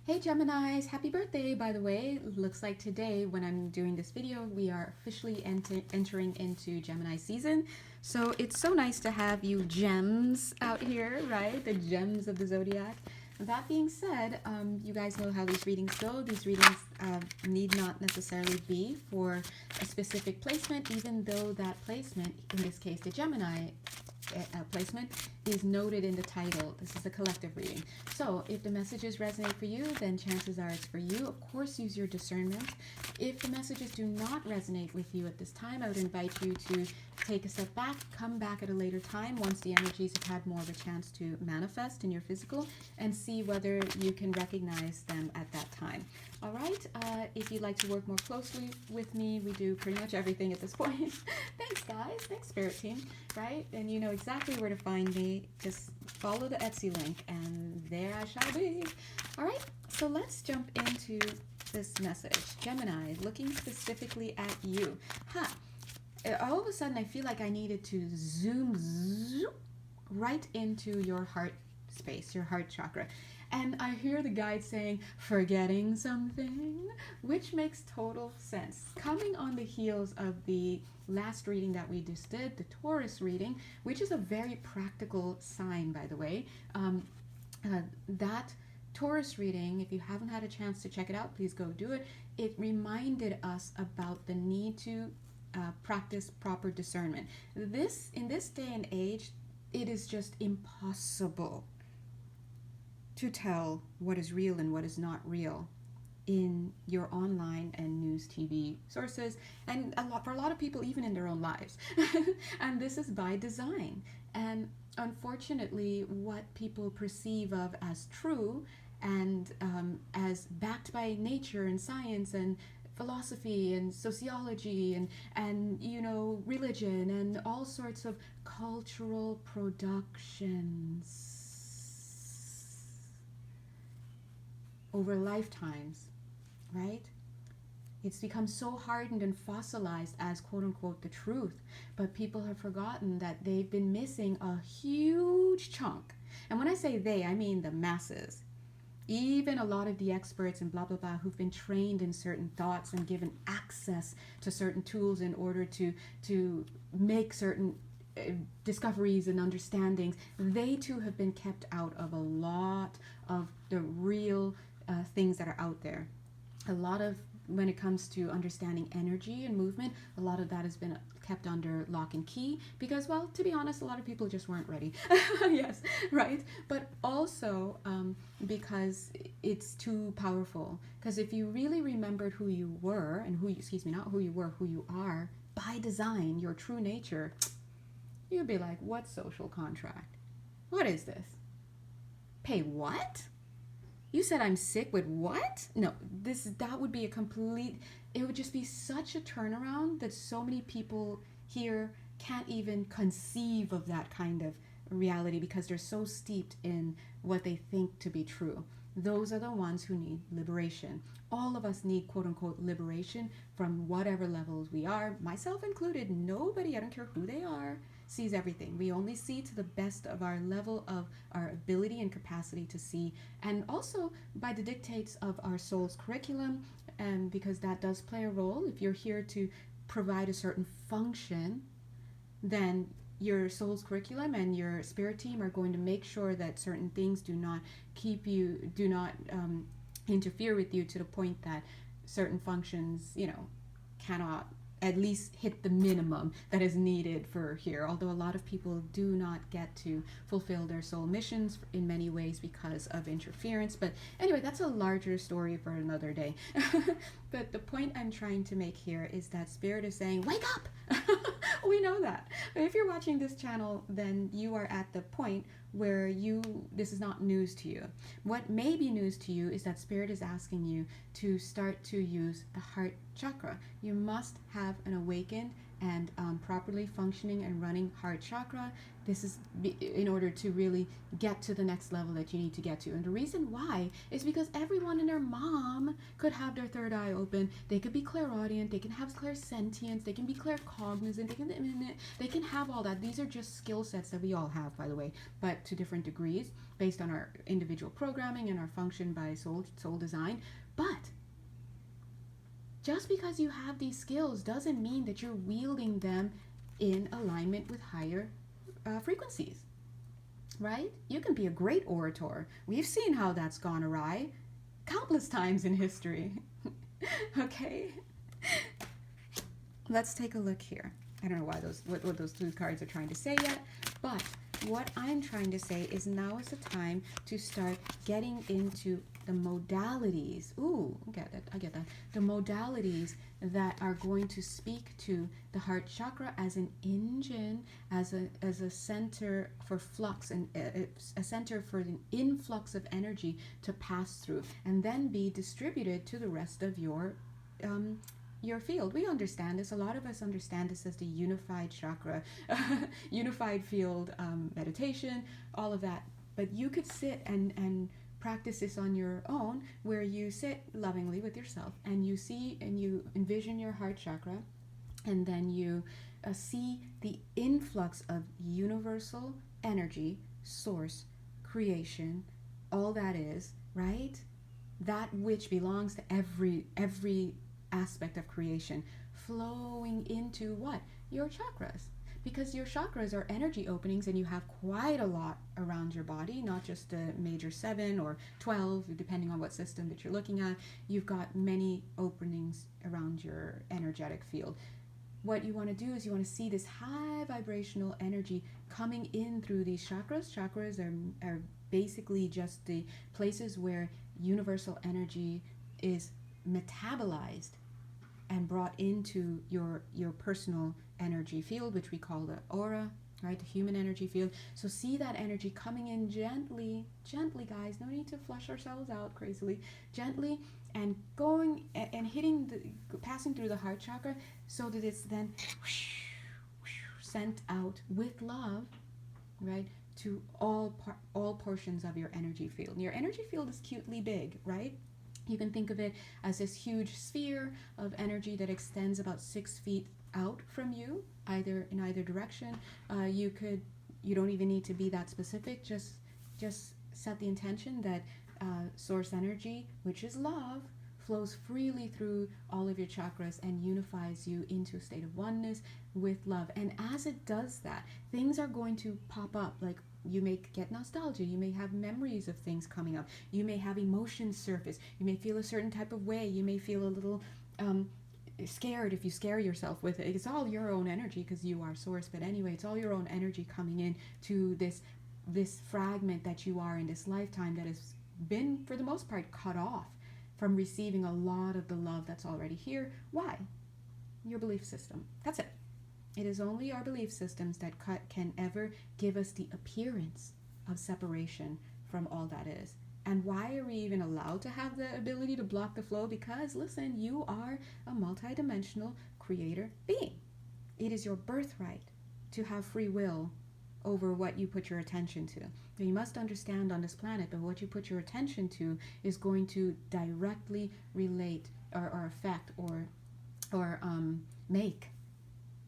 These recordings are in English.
Hey Geminis, happy birthday by the way. Looks like today when I'm doing this video we are officially entering into Gemini season. So it's so nice to have you gems out here, right? The gems of the zodiac. That being said, you guys know how these readings go. These readings need not necessarily be for a specific placement, even though that placement, in this case the Gemini placement, is noted in the title. This is a collective reading. So if the messages resonate for you, then chances are it's for you. Of course, use your discernment. If the messages do not resonate with you at this time, I would invite you to take a step back, come back at a later time once the energies have had more of a chance to manifest in your physical, and see whether you can recognize them at that time. All right, if you'd like to work more closely with me, we do pretty much everything at this point. Thanks, guys. Thanks, Spirit Team. Right? And you know exactly where to find me. Just follow the Etsy link, and there I shall be. All right, so let's jump into this message. Gemini, looking specifically at you. All of a sudden, I feel like I needed to zoom right into your heart space, your heart chakra. And I hear the guide saying, forgetting something, which makes total sense. Coming on the heels of the last reading that we just did, the Taurus reading, which is a very practical sign, by the way. That Taurus reading, if you haven't had a chance to check it out, please go do it. It reminded us about the need to practice proper discernment. In this day and age, it is just impossible to tell what is real and what is not real in your online and news TV sources, and for a lot of people even in their own lives. And this is by design. And unfortunately, what people perceive of as true and as backed by nature and science and philosophy and sociology and you know, religion and all sorts of cultural productions over lifetimes, right? It's become so hardened and fossilized as quote-unquote the truth, but people have forgotten that they've been missing a huge chunk. And when I say they, I mean the masses. Even a lot of the experts and blah, blah, blah, who've been trained in certain thoughts and given access to certain tools in order to make certain discoveries and understandings, they too have been kept out of a lot of the real things that are out there. A lot of, when it comes to understanding energy and movement, a lot of that has been kept under lock and key because, well, to be honest, a lot of people just weren't ready. Yes, right? But also because it's too powerful. Because if you really remembered who you were and not who you were, who you are, by design, your true nature, you'd be like, what social contract? What is this? Pay what? You said I'm sick with what? No, that would be a complete, it would just be such a turnaround that so many people here can't even conceive of that kind of reality because they're so steeped in what they think to be true. Those are the ones who need liberation. All of us need quote unquote liberation from whatever levels we are, myself included. Nobody, I don't care who they are, sees everything. We only see to the best of our level of our ability and capacity to see, and also by the dictates of our soul's curriculum, and because that does play a role. If you're here to provide a certain function, then your soul's curriculum and your spirit team are going to make sure that certain things do not interfere with you to the point that certain functions, you know, cannot at least hit the minimum that is needed for here. Although a lot of people do not get to fulfill their soul missions in many ways because of interference. But anyway, that's a larger story for another day. But the point I'm trying to make here is that Spirit is saying, wake up! We know that. But if you're watching this channel, then you are at the point where this is not news to you. What may be news to you is that Spirit is asking you to start to use the heart chakra. You must have an awakened and properly functioning and running heart chakra. This is in order to really get to the next level that you need to get to. And the reason why is because everyone and their mom could have their third eye open. They could be clairaudient, they can have clairsentience, they can be claircognizant, they can have all that. These are just skill sets that we all have, by the way, but to different degrees based on our individual programming and our function by soul design. But just because you have these skills doesn't mean that you're wielding them in alignment with higher frequencies, right? You can be a great orator. We've seen how that's gone awry countless times in history. Okay, let's take a look here. I don't know why what those two cards are trying to say yet, but what I'm trying to say is now is the time to start getting into the modalities. Ooh, I get that. The modalities that are going to speak to the heart chakra as an engine, as a center for flux, and a center for an influx of energy to pass through and then be distributed to the rest of your field. We understand this. A lot of us understand this as the unified chakra, unified field meditation, all of that. But you could sit and practice this on your own, where you sit lovingly with yourself and you see and you envision your heart chakra, and then you see the influx of universal energy, source, creation, all that is, right? That which belongs to every aspect of creation flowing into what? Your chakras. Because your chakras are energy openings, and you have quite a lot around your body, not just a major 7 or 12, depending on what system that you're looking at. You've got many openings around your energetic field. What you want to do is you want to see this high vibrational energy coming in through these chakras. Chakras are basically just the places where universal energy is metabolized and brought into your personal energy field, which we call the aura, right? The human energy field. So see that energy coming in gently, guys. No need to flush ourselves out crazily. Gently, and going and hitting passing through the heart chakra, so that it's then sent out with love, right, to all portions of your energy field. And your energy field is cutely big, right? You can think of it as this huge sphere of energy that extends about 6 feet out from you, in either direction. You don't even need to be that specific. Just set the intention that source energy, which is love, flows freely through all of your chakras and unifies you into a state of oneness with love. And as it does that, things are going to pop up. Like, you may get nostalgia, you may have memories of things coming up, you may have emotions surface, you may feel a certain type of way, you may feel a little scared if you scare yourself with it. It's all your own energy, because you are source. But anyway, it's all your own energy coming in to this fragment that you are in this lifetime, that has been, for the most part, cut off from receiving a lot of the love that's already here. Why? Your belief system. That's it. It is only our belief systems that can ever give us the appearance of separation from all that is. And why are we even allowed to have the ability to block the flow? Because, listen, you are a multidimensional creator being. It is your birthright to have free will over what you put your attention to. Now, you must understand, on this planet, that what you put your attention to is going to directly relate or affect or make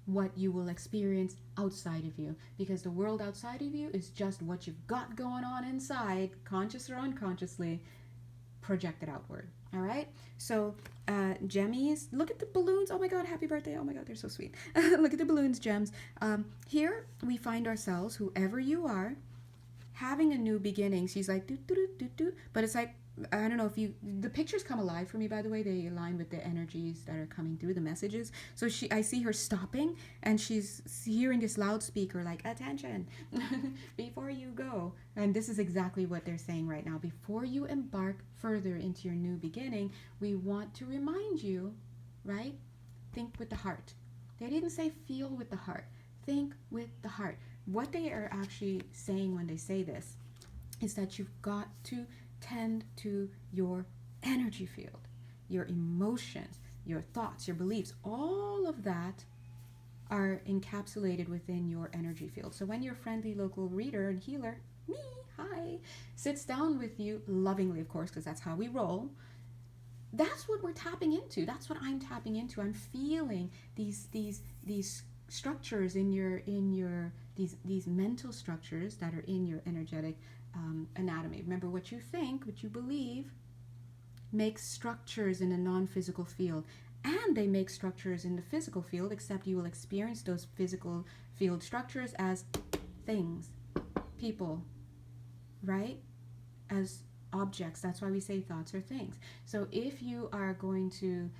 what you will experience outside of you, because the world outside of you is just what you've got going on inside, conscious or unconsciously, projected outward. All right, so Gemmies, look at the balloons. Oh my god, happy birthday. Oh my god, they're so sweet. Look at the balloons, gems. Here we find ourselves, whoever you are, having a new beginning. She's like do do do do do, but it's like, I don't know if the pictures come alive for me, by the way. They align with the energies that are coming through, the messages. So I see her stopping, and she's hearing this loudspeaker like, attention, before you go. And this is exactly what they're saying right now. Before you embark further into your new beginning, we want to remind you, right? Think with the heart. They didn't say feel with the heart. Think with the heart. What they are actually saying when they say this is that you've got to tend to your energy field, your emotions, your thoughts, your beliefs. All of that are encapsulated within your energy field. So when your friendly local reader and healer, me, hi, sits down with you, lovingly of course, because that's how we roll, that's what we're tapping into. That's what I'm tapping into. I'm feeling these structures in your these mental structures that are in your energetic anatomy. Remember, what you think, what you believe, makes structures in a non-physical field, and they make structures in the physical field, except you will experience those physical field structures as things, people, right? As objects. That's why we say thoughts are things. So if you are going to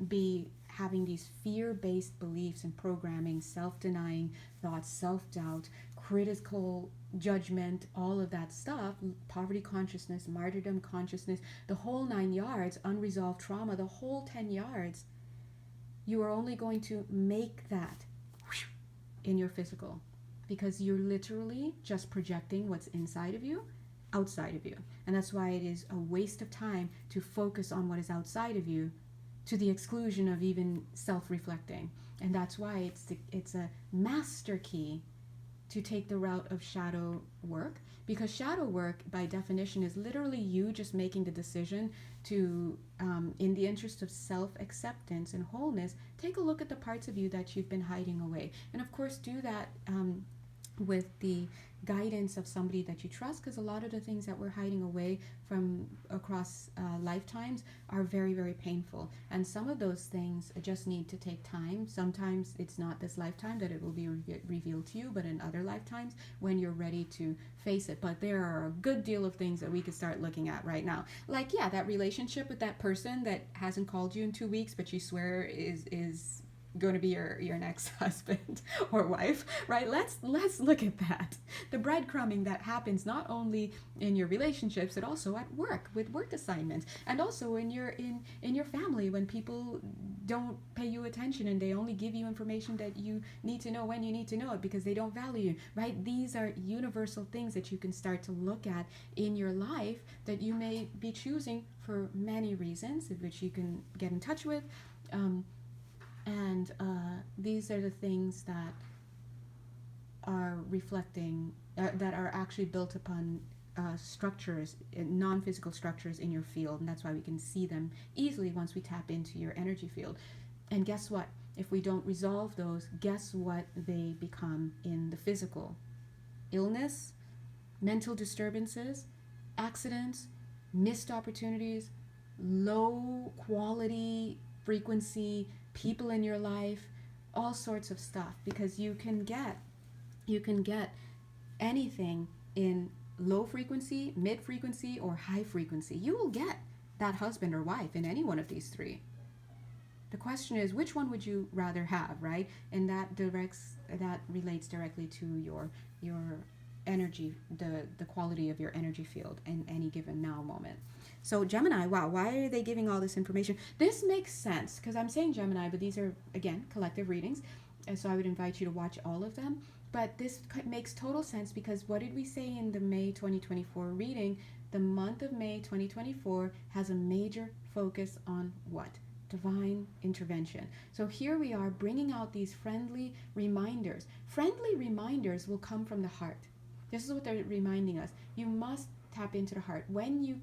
be having these fear-based beliefs and programming, self-denying thoughts, self-doubt, critical judgment, all of that stuff, poverty consciousness, martyrdom consciousness, the whole 9 yards, unresolved trauma, the whole 10 yards, you are only going to make that in your physical, because you're literally just projecting what's inside of you outside of you. And that's why it is a waste of time to focus on what is outside of you to the exclusion of even self-reflecting. And that's why it's a master key to take the route of shadow work, because shadow work by definition is literally you just making the decision to, in the interest of self-acceptance and wholeness, take a look at the parts of you that you've been hiding away. And of course do that with the guidance of somebody that you trust, because a lot of the things that we're hiding away from across lifetimes are very, very painful, and some of those things just need to take time. Sometimes it's not this lifetime that it will be revealed to you, but in other lifetimes when you're ready to face it. But there are a good deal of things that we could start looking at right now, like that relationship with that person that hasn't called you in 2 weeks but you swear is going to be your next husband or wife, right? Let's look at that. The breadcrumbing that happens not only in your relationships, but also at work with work assignments, and also in your family when people don't pay you attention and they only give you information that you need to know when you need to know it because they don't value you, right? These are universal things that you can start to look at in your life that you may be choosing for many reasons, which you can get in touch with. And these are the things that are reflecting, that are actually built upon structures, non-physical structures in your field. And that's why we can see them easily once we tap into your energy field. And guess what? If we don't resolve those, guess what they become in the physical? Illness, mental disturbances, accidents, missed opportunities, low quality frequency people in your life, all sorts of stuff, because you can get anything in low frequency, mid frequency, or high frequency. You will get that husband or wife in any one of these three. The question is, which one would you rather have, right? And that relates directly to your energy, the quality of your energy field in any given now moment. So Gemini, wow, why are they giving all this information? This makes sense because I'm saying Gemini, but these are, again, collective readings. And so I would invite you to watch all of them. But this makes total sense because what did we say in the May 2024 reading? The month of May 2024 has a major focus on what? Divine intervention. So here we are bringing out these friendly reminders. Friendly reminders will come from the heart. This is what they're reminding us. You must tap into the heart. When you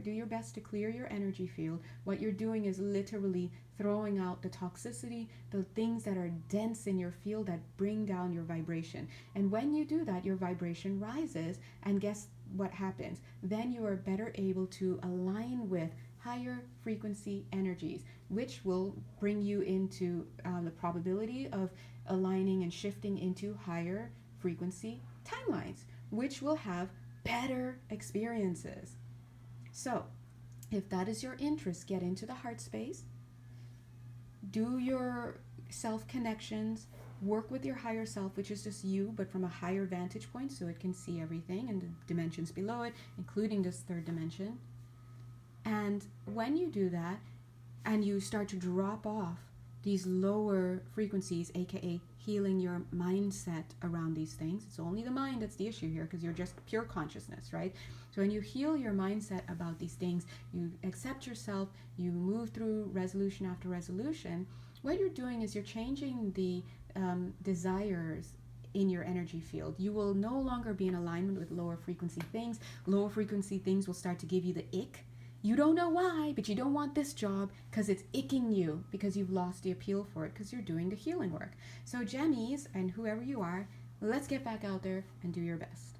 do your best to clear your energy field, what you're doing is literally throwing out the toxicity, the things that are dense in your field that bring down your vibration. And when you do that, your vibration rises, and guess what happens? Then you are better able to align with higher frequency energies, which will bring you into the probability of aligning and shifting into higher frequency timelines, which will have better experiences. So if that is your interest, get into the heart space, do your self connections, work with your higher self, which is just you, but from a higher vantage point so it can see everything and the dimensions below it, including this third dimension. And when you do that and you start to drop off these lower frequencies, aka healing your mindset around these things. It's only the mind that's the issue here because you're just pure consciousness, right? So when you heal your mindset about these things, you accept yourself, you move through resolution after resolution, what you're doing is you're changing the desires in your energy field. You will no longer be in alignment with lower frequency things. Lower frequency things will start to give you the ick. You don't know why, but you don't want this job because it's icking you, because you've lost the appeal for it, because you're doing the healing work. So Jennies, and whoever you are, let's get back out there and do your best.